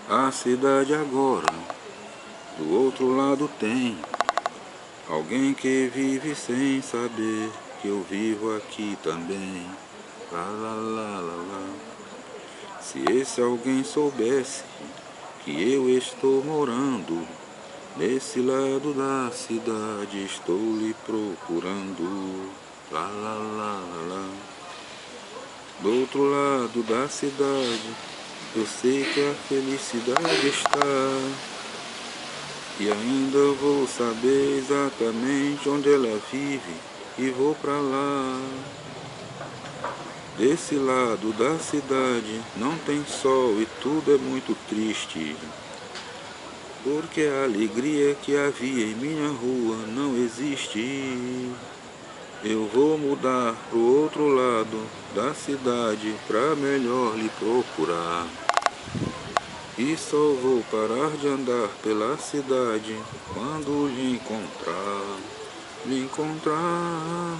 A cidade agora, do outro lado tem alguém que vive sem saber que eu vivo aqui também. Lá, lá, lá, lá, lá. Se esse alguém soubesse que eu estou morando nesse lado da cidade, estou lhe procurando. Lá, lá, lá, lá, lá. Do outro lado da cidade, eu sei que a felicidade está. E ainda vou saber exatamente onde ela vive e vou pra lá. Desse lado da cidade não tem sol e tudo é muito triste, porque a alegria que havia em minha rua não existe. Eu vou mudar pro outro lado da cidade pra melhor lhe procurar. E só vou parar de andar pela cidade quando lhe encontrar. Lhe encontrar.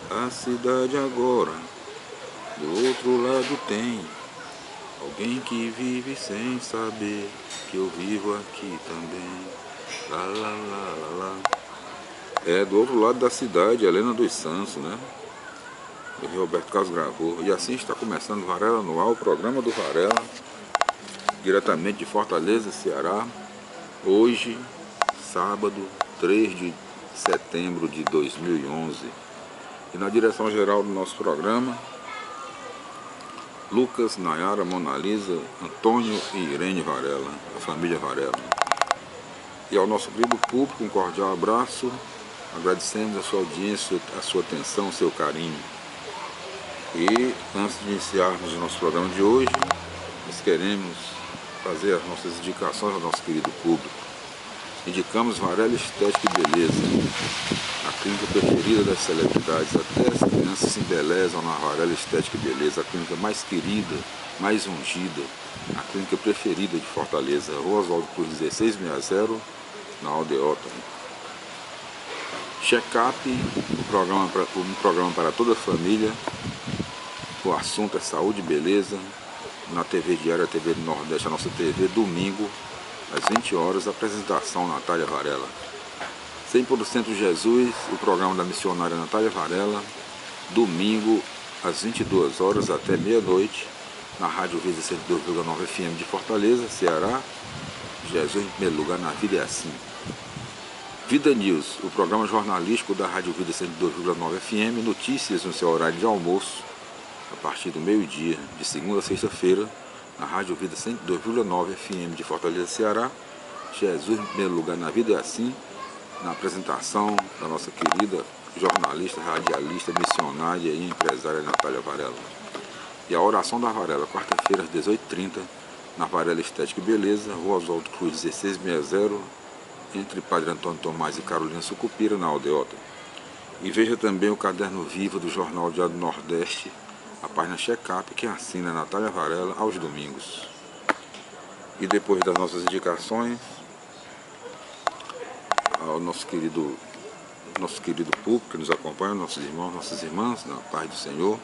A cidade agora, do outro lado tem alguém que vive sem saber que eu vivo aqui também. Lá, lá, lá, lá, lá. É do outro lado da cidade, Helena dos Santos, né? O Roberto Carlos gravou. E assim está começando Varela no Ar, o programa do Varela, diretamente de Fortaleza, Ceará. Hoje, sábado, 3 de setembro de 2011. E na direção geral do nosso programa, Lucas, Nayara, Mona Lisa, Antônio e Irene Varela, a família Varela. E ao nosso querido público, um cordial abraço, agradecemos a sua audiência, a sua atenção, o seu carinho. E antes de iniciarmos o nosso programa de hoje, nós queremos fazer as nossas indicações ao nosso querido público. Indicamos Varela Estética e Beleza, a clínica preferida das celebridades. Até as crianças se embelezam na Varela Estética e Beleza, a clínica mais querida, mais ungida, a clínica preferida de Fortaleza, Rua Oswaldo Cruz 1660, na Aldeota. Check-up, um programa para toda a família. O assunto é saúde e beleza. Na TV Diária, a TV do Nordeste, a nossa TV, domingo, às 20 horas, apresentação Natália Varela. 100% Jesus, o programa da missionária Natália Varela, domingo, às 22 horas até meia-noite, na Rádio Vida 102,9 FM de Fortaleza, Ceará. Jesus em primeiro lugar, na vida é assim. Vida News, o programa jornalístico da Rádio Vida 102,9 FM, notícias no seu horário de almoço, a partir do meio-dia, de segunda a sexta-feira, na Rádio Vida 102,9 FM de Fortaleza, Ceará. Jesus em primeiro lugar, na vida é assim, na apresentação da nossa querida jornalista, radialista, missionária e empresária Natália Varela. E a oração da Varela, quarta-feira às 18h30, na Varela Estética e Beleza, Rua Oswaldo Cruz 1660, entre Padre Antônio Tomás e Carolina Sucupira, na Aldeota. E veja também o caderno vivo do Jornal Diário do Nordeste, a página Check-up, que assina Natália Varela aos domingos. E depois das nossas indicações, ao nosso querido público que nos acompanha, nossos irmãos, nossas irmãs, na paz do Senhor.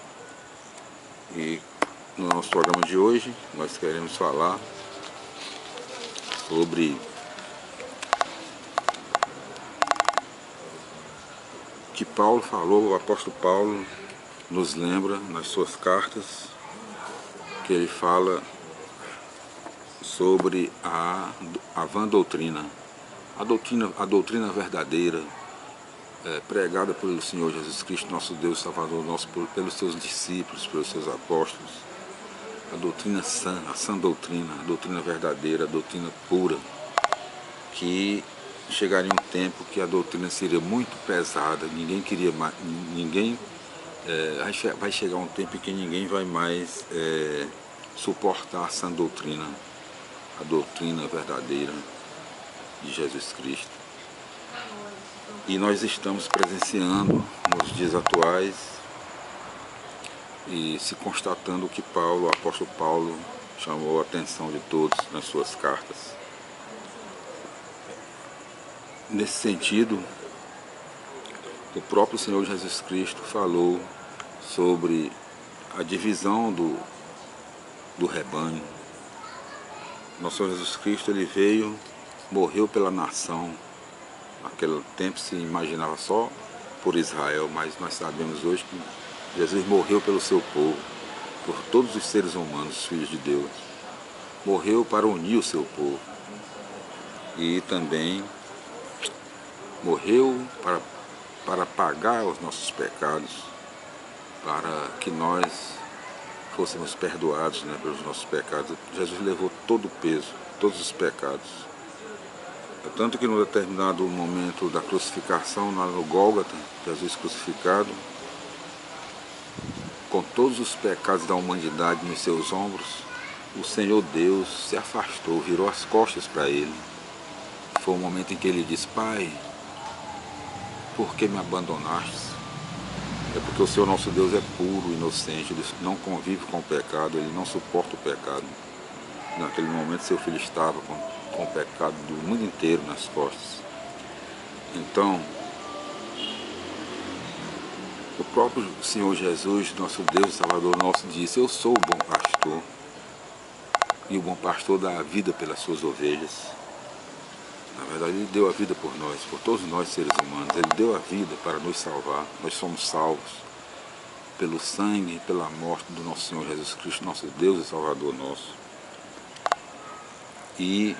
E no nosso programa de hoje, nós queremos falar sobre que Paulo falou, o apóstolo Paulo nos lembra nas suas cartas, que ele fala sobre a vã doutrina, a doutrina verdadeira, pregada pelo Senhor Jesus Cristo, nosso Deus Salvador, pelos seus discípulos, pelos seus apóstolos, a doutrina sã, a sã doutrina, a doutrina verdadeira, a doutrina pura, que chegaria um tempo que a doutrina seria muito pesada, ninguém queria mais, vai chegar um tempo em que ninguém vai mais suportar a sã doutrina, a doutrina verdadeira de Jesus Cristo. E nós estamos presenciando nos dias atuais e se constatando o que o apóstolo Paulo chamou a atenção de todos nas suas cartas. Nesse sentido, o próprio Senhor Jesus Cristo falou sobre a divisão do rebanho. Nosso Senhor Jesus Cristo, ele veio, morreu pela nação. Naquele tempo se imaginava só por Israel, mas nós sabemos hoje que Jesus morreu pelo seu povo, por todos os seres humanos, os filhos de Deus. Morreu para unir o seu povo. E também morreu para pagar os nossos pecados, para que nós fôssemos perdoados, né, pelos nossos pecados. Jesus levou todo o peso, todos os pecados. Tanto que, num determinado momento da crucificação, lá no Gólgota, Jesus crucificado, com todos os pecados da humanidade nos seus ombros, o Senhor Deus se afastou, virou as costas para ele. Foi o momento em que ele disse: Pai, por que me abandonaste? É porque o Senhor nosso Deus é puro, inocente, ele não convive com o pecado, ele não suporta o pecado. Naquele momento seu filho estava com o pecado do mundo inteiro nas costas. Então, o próprio Senhor Jesus, nosso Deus, Salvador nosso, disse: eu sou o bom pastor, e o bom pastor dá a vida pelas suas ovelhas. Na verdade, ele deu a vida por nós, por todos nós seres humanos. Ele deu a vida para nos salvar. Nós somos salvos pelo sangue e pela morte do nosso Senhor Jesus Cristo, nosso Deus e Salvador nosso. E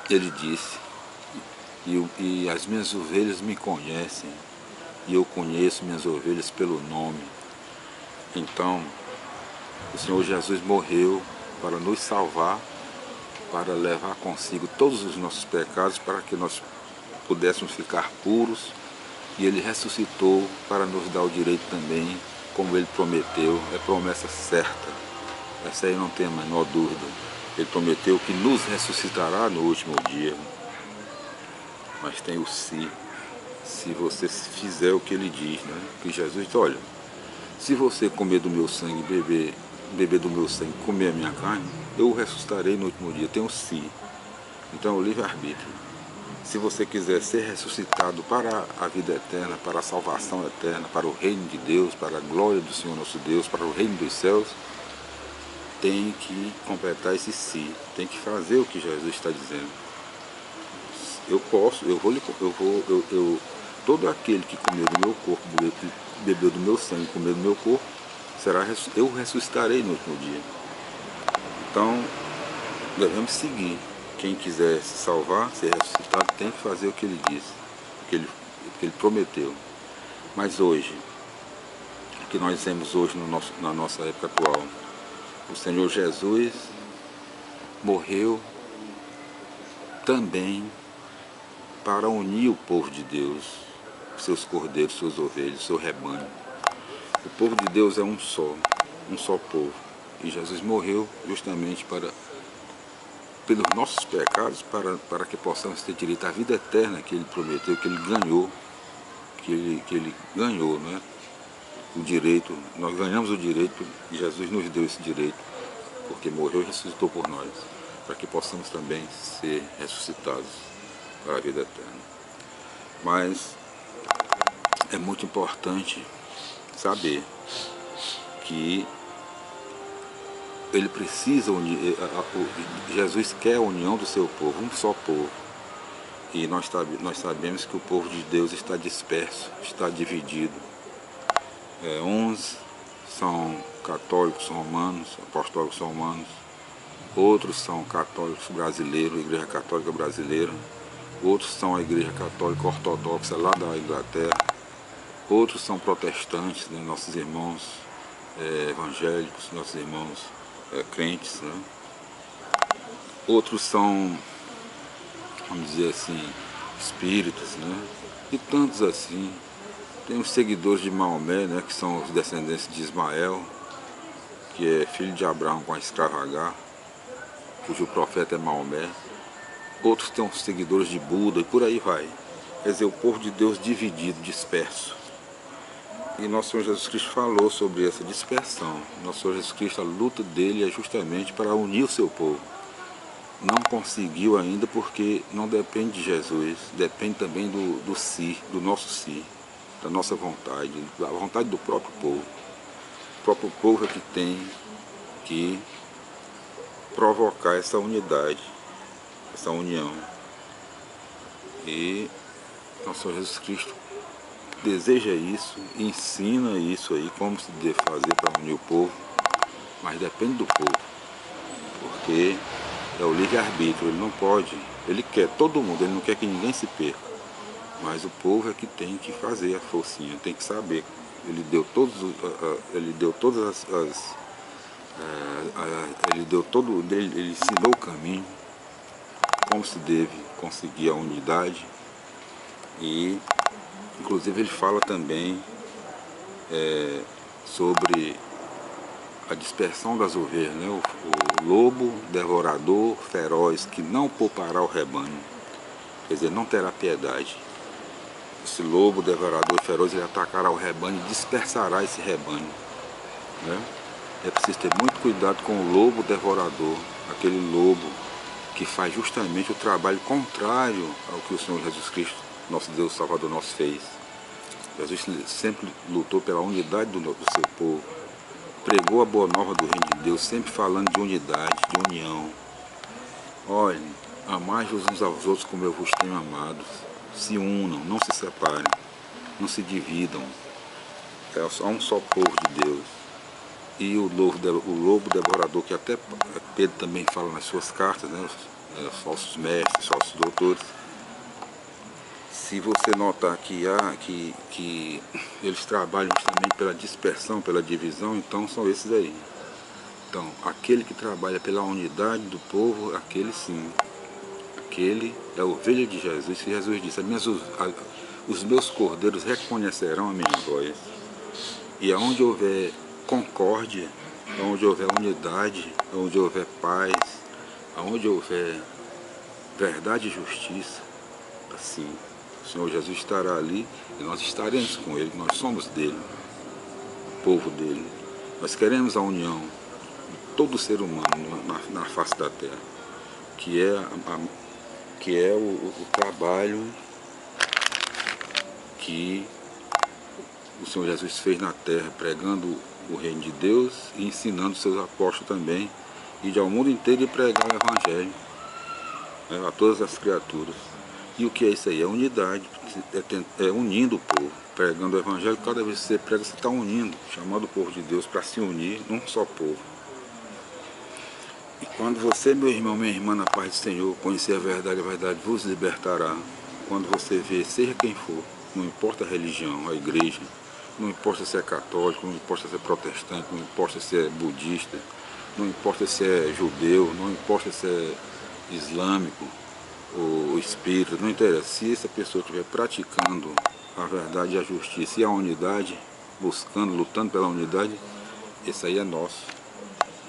ele disse: e as minhas ovelhas me conhecem, e eu conheço minhas ovelhas pelo nome. Então, o Senhor Jesus morreu para nos salvar, para levar consigo todos os nossos pecados, para que nós pudéssemos ficar puros, e ele ressuscitou para nos dar o direito também, como ele prometeu. É promessa certa, essa aí não tem a menor dúvida. Ele prometeu que nos ressuscitará no último dia. Mas tem o se você fizer o que ele diz, né? Que Jesus diz: olha, se você comer do meu sangue, beber do meu sangue, comer a minha carne, eu o ressuscitarei no último dia. Tem o se. Então é o livre-arbítrio. Se você quiser ser ressuscitado para a vida eterna, para a salvação eterna, para o reino de Deus, para a glória do Senhor nosso Deus, para o reino dos céus, tem que completar esse si, tem que fazer o que Jesus está dizendo. Todo aquele que comer do meu corpo, bebeu do meu sangue, comer do meu corpo, eu ressuscitarei no último dia. Então, devemos seguir. Quem quiser se salvar, ser ressuscitado, tem que fazer o que ele disse, o que ele prometeu. Mas hoje, o que nós vemos hoje na nossa época atual, o Senhor Jesus morreu também para unir o povo de Deus, seus cordeiros, suas ovelhas, seu rebanho. O povo de Deus é um só povo. E Jesus morreu justamente pelos nossos pecados, para que possamos ter direito à vida eterna que ele prometeu, que ele ganhou, né? O direito, nós ganhamos o direito, e Jesus nos deu esse direito, porque morreu e ressuscitou por nós, para que possamos também ser ressuscitados para a vida eterna. Mas é muito importante saber que ele precisa unir, Jesus quer a união do seu povo, um só povo. E nós sabemos que o povo de Deus está disperso, está dividido. Uns são católicos romanos, apostólicos romanos, outros são católicos brasileiros, Igreja Católica Brasileira, outros são a Igreja Católica Ortodoxa lá da Inglaterra, outros são protestantes, né, nossos irmãos evangélicos, nossos irmãos crentes, né? Outros são, vamos dizer assim, espíritas, né? E tantos assim. Tem os seguidores de Maomé, né, que são os descendentes de Ismael, que é filho de Abraão com a escrava Agar, cujo profeta é Maomé. Outros têm os seguidores de Buda e por aí vai. Quer dizer, o povo de Deus dividido, disperso. E nosso Senhor Jesus Cristo falou sobre essa dispersão. Nosso Senhor Jesus Cristo, a luta dele é justamente para unir o seu povo. Não conseguiu ainda porque não depende de Jesus, depende também do si, do nosso si, da nossa vontade, da vontade do próprio povo. próprio povo é que tem que provocar essa unidade, essa união. E nosso Senhor Jesus Cristo deseja isso, ensina isso aí, como se deve fazer para unir o povo, mas depende do povo, porque é o livre-arbítrio, ele não pode, ele quer todo mundo, ele não quer que ninguém se perca, mas o povo é que tem que fazer a forcinha, tem que saber. Ele deu ele ensinou o caminho, como se deve conseguir a unidade, e inclusive ele fala também sobre a dispersão das ovelhas, né? O lobo devorador feroz que não poupará o rebanho, quer dizer, não terá piedade. Esse lobo devorador feroz, ele atacará o rebanho e dispersará esse rebanho, né? É preciso ter muito cuidado com o lobo devorador, aquele lobo que faz justamente o trabalho contrário ao que o Senhor Jesus Cristo, nosso Deus Salvador, nos fez. Jesus sempre lutou pela unidade do seu povo, pregou a boa nova do reino de Deus, sempre falando de unidade, de união. Olhem, amai-vos uns aos outros como eu vos tenho amados. Se unam, não se separem, não se dividam. É um só povo de Deus. E o lobo devorador, que até Pedro também fala nas suas cartas, né? Os falsos mestres, falsos doutores. Se você notar que eles trabalham justamente pela dispersão, pela divisão, então são esses aí. Então, aquele que trabalha pela unidade do povo, aquele sim, aquele é a ovelha de Jesus, que Jesus disse, os meus cordeiros reconhecerão a minha voz. E aonde houver concórdia, aonde houver unidade, aonde houver paz, aonde houver verdade e justiça, assim, o Senhor Jesus estará ali e nós estaremos com Ele, nós somos dele, o povo dele. Nós queremos a união de todo ser humano na face da terra, que é o trabalho que o Senhor Jesus fez na terra, pregando o reino de Deus e ensinando seus apóstolos também, e de ao mundo inteiro e pregar o Evangelho, né, a todas as criaturas. E o que é isso aí? É unidade, é unindo o povo, pregando o Evangelho. Cada vez que você prega, você está unindo, chamando o povo de Deus para se unir num só povo. E quando você, meu irmão, minha irmã, na paz do Senhor, conhecer a verdade vos libertará. Quando você vê, seja quem for, não importa a religião, a igreja, não importa se é católico, não importa se é protestante, não importa se é budista, não importa se é judeu, não importa se é islâmico ou espírita, não interessa. Se essa pessoa estiver praticando a verdade e a justiça e a unidade, buscando, lutando pela unidade, esse aí é nosso,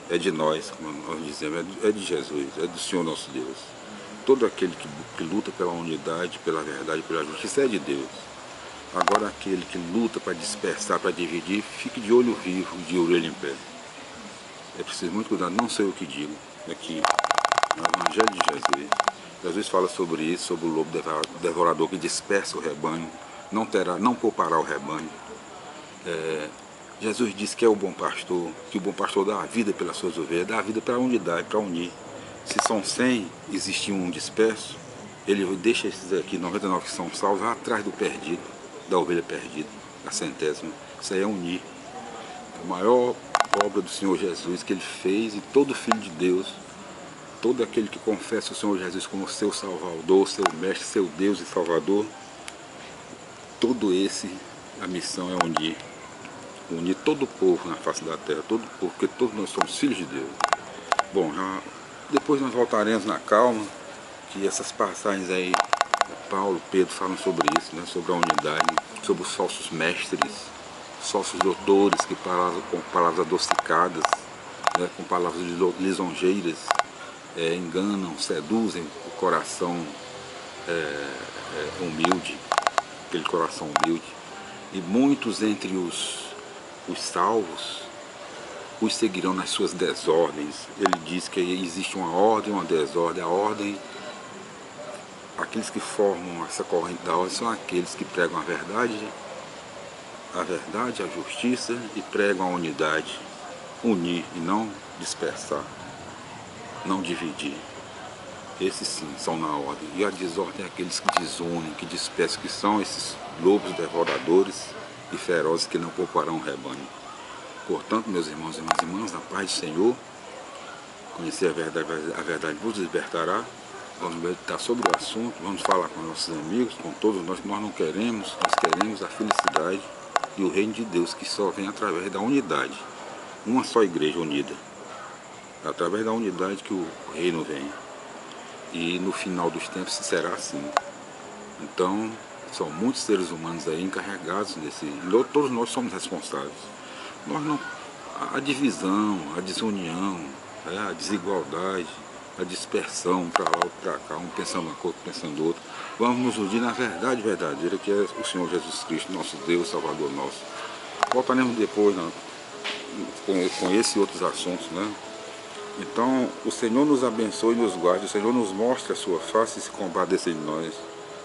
é de nós, como nós dizemos, é de Jesus, é do Senhor nosso Deus. Todo aquele que luta pela unidade, pela verdade, pela justiça é de Deus. Agora aquele que luta para dispersar, para dividir, fique de olho vivo, de orelha em pé. É preciso muito cuidado, não sei o que digo aqui no Evangelho de Jesus. Jesus fala sobre isso, sobre o lobo devorador que dispersa o rebanho, não poupará o rebanho. Jesus disse que é o bom pastor, que o bom pastor dá a vida pelas suas ovelhas, dá a vida para a unidade, para unir. Se são 100, existe um disperso, ele deixa esses aqui, 99 que são salvos, atrás do perdido, da ovelha perdida, da centésima. Isso aí é unir. A maior obra do Senhor Jesus que ele fez, e todo filho de Deus, todo aquele que confessa o Senhor Jesus como seu Salvador, seu Mestre, seu Deus e Salvador, a missão é unir todo o povo na face da terra, todo o povo, porque todos nós somos filhos de Deus. Bom, depois nós voltaremos na calma, que essas passagens aí, Paulo, Pedro falam sobre isso, né, sobre a unidade, sobre os falsos mestres, os falsos doutores que com palavras adocicadas, né, com palavras lisonjeiras, enganam, seduzem o coração humilde, aquele coração humilde. E muitos entre os salvos os seguirão nas suas desordens. Ele diz que existe uma ordem, uma desordem. A ordem, aqueles que formam essa corrente da ordem são aqueles que pregam a verdade a verdade, a justiça e pregam a unidade. Unir e não dispersar, não dividir. Esses sim são na ordem. E a desordem é aqueles que desunem, que dispersam, que são esses lobos devoradores e ferozes que não pouparão o rebanho. Portanto, meus irmãos e minhas irmãs, na paz do Senhor, conhecer a verdade vos libertará. Vamos meditar sobre o assunto, vamos falar com nossos amigos, com todos nós, que nós não queremos, nós queremos a felicidade e o reino de Deus, que só vem através da unidade. Uma só igreja unida. É através da unidade que o reino vem. E no final dos tempos será assim. Então, são muitos seres humanos aí encarregados desse. Todos nós somos responsáveis. Nós não, a divisão, a desunião, a desigualdade, a dispersão para lá, outro para cá, um pensando uma coisa, outro pensando outra. Vamos nos unir na verdade verdadeira, que é o Senhor Jesus Cristo, nosso Deus, Salvador nosso. Voltaremos depois, né, com esse e outros assuntos, né? Então, o Senhor nos abençoe e nos guarde, o Senhor nos mostre a sua face e se compadeça de nós.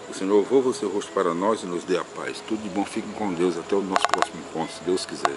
O Senhor volva o seu rosto para nós e nos dê a paz. Tudo de bom, fiquem com Deus. Até o nosso próximo encontro, se Deus quiser.